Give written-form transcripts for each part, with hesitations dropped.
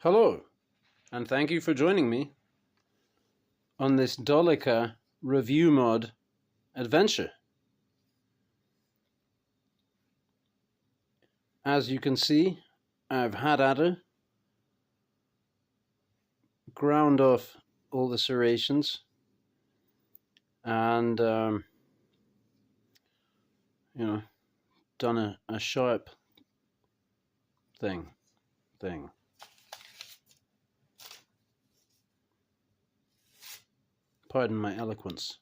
Hello, and thank you for joining me on this Dollica review mod adventure. As you can see, I've had at her, ground off all the serrations, and done a sharp thing. Pardon my eloquence.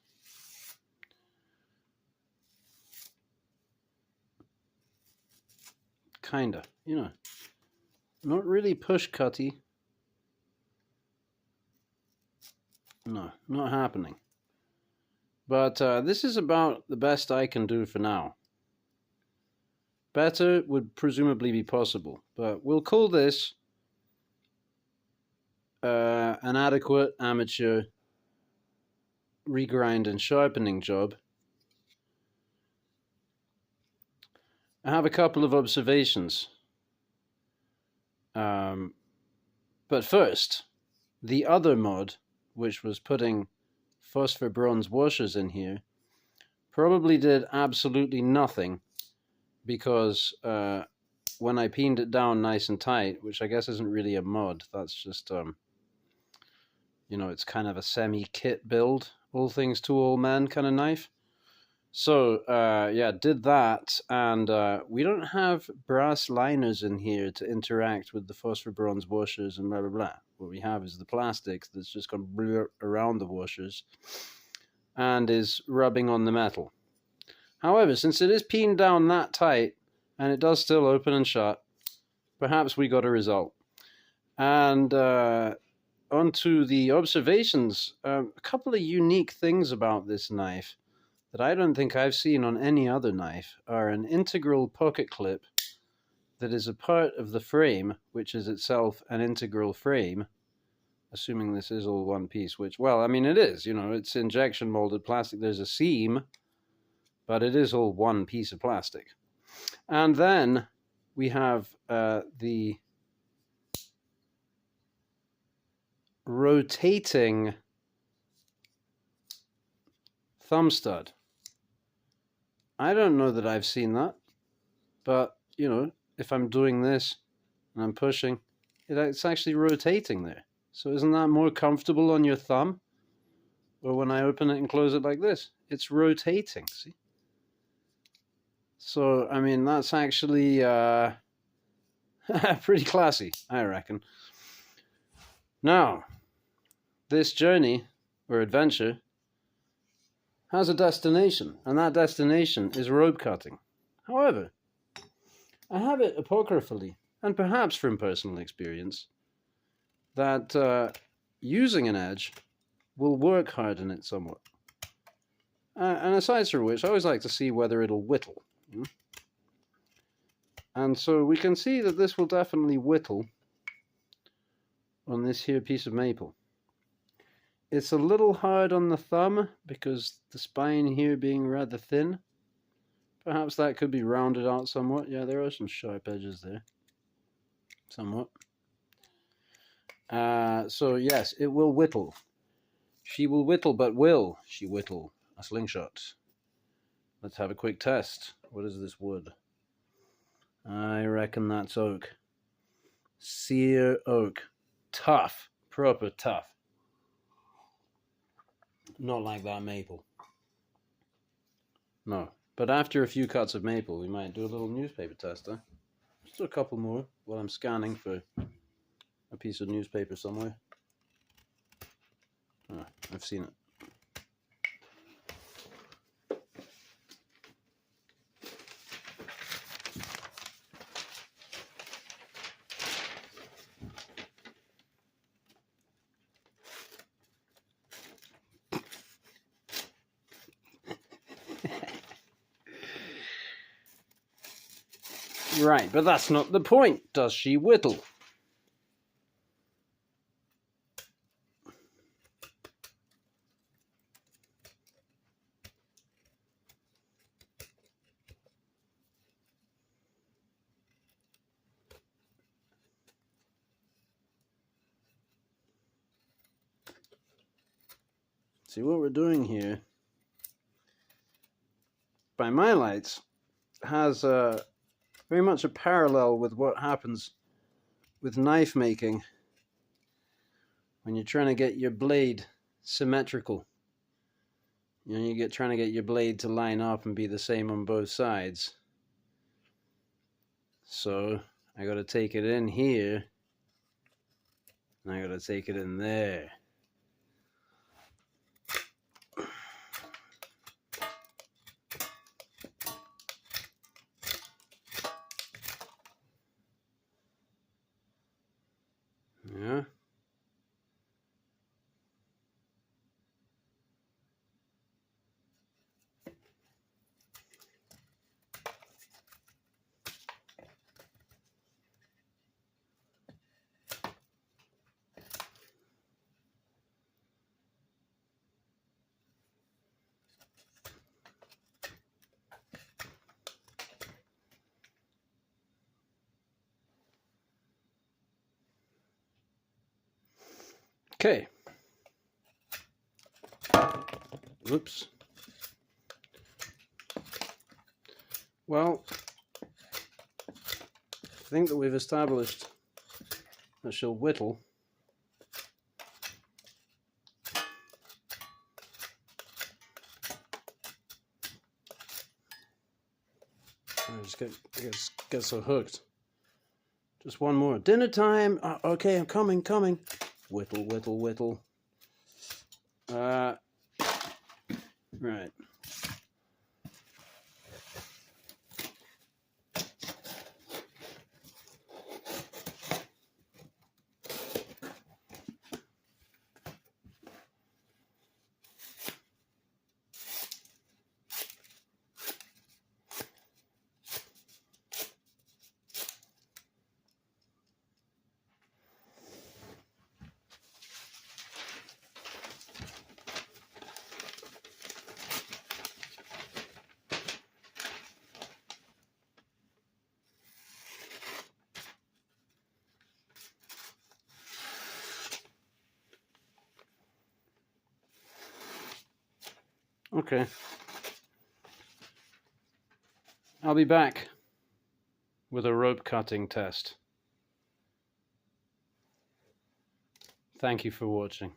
Kinda, not really push cutty. No, not happening. But this is about the best I can do for now. Better would presumably be possible, but we'll call this an adequate amateur regrind and sharpening job. I have a couple of observations. But first, the other mod, which was putting phosphor bronze washers in here, probably did absolutely nothing because when I pinned it down nice and tight, which I guess isn't really a mod, that's just, it's kind of a semi-kit build, all things to all men kind of knife. So, did that, and we don't have brass liners in here to interact with the phosphor bronze washers and blah, blah, blah. What we have is the plastic that's just gone around the washers and is rubbing on the metal. However, since it is pinned down that tight, and it does still open and shut, perhaps we got a result. And onto the observations, a couple of unique things about this knife that I don't think I've seen on any other knife are an integral pocket clip that is a part of the frame, which is itself an integral frame, assuming this is all one piece, which, well, I mean, it is, it's injection molded plastic. There's a seam, but it is all one piece of plastic. And then we have the rotating thumb stud. I don't know that I've seen that, but, if I'm doing this and I'm pushing, it's actually rotating there. So isn't that more comfortable on your thumb? Or when I open it and close it like this, it's rotating, see? So, I mean, that's actually pretty classy, I reckon. Now, this journey, or adventure, has a destination, and that destination is rope cutting. However, I have it apocryphally, and perhaps from personal experience, that using an edge will work harden it somewhat. And aside from which, I always like to see whether it'll whittle. And so we can see that this will definitely whittle on this here piece of maple. It's a little hard on the thumb because the spine here being rather thin. Perhaps that could be rounded out somewhat. Yeah, there are some sharp edges there. Somewhat. So yes, it will whittle. She will whittle, but will she whittle a slingshot? Let's have a quick test. What is this wood? I reckon that's oak. Sear oak. Tough. Proper tough. Not like that maple. No. But after a few cuts of maple, we might do a little newspaper test, huh? Just a couple more while I'm scanning for a piece of newspaper somewhere. Oh, I've seen it. Right, but that's not the point. Does she whittle? See what we're doing here, by my lights, has very much a parallel with what happens with knife making when you're trying to get your blade symmetrical. You know, you're trying to get your blade to line up and be the same on both sides. So I got to take it in here, and I got to take it in there. Yeah. Okay. Oops. Well, I think that we've established that she'll whittle. I just get so hooked. Just one more. Dinner time. Okay, I'm coming. Whittle, whittle, whittle. Right. Okay. I'll be back with a rope cutting test. Thank you for watching.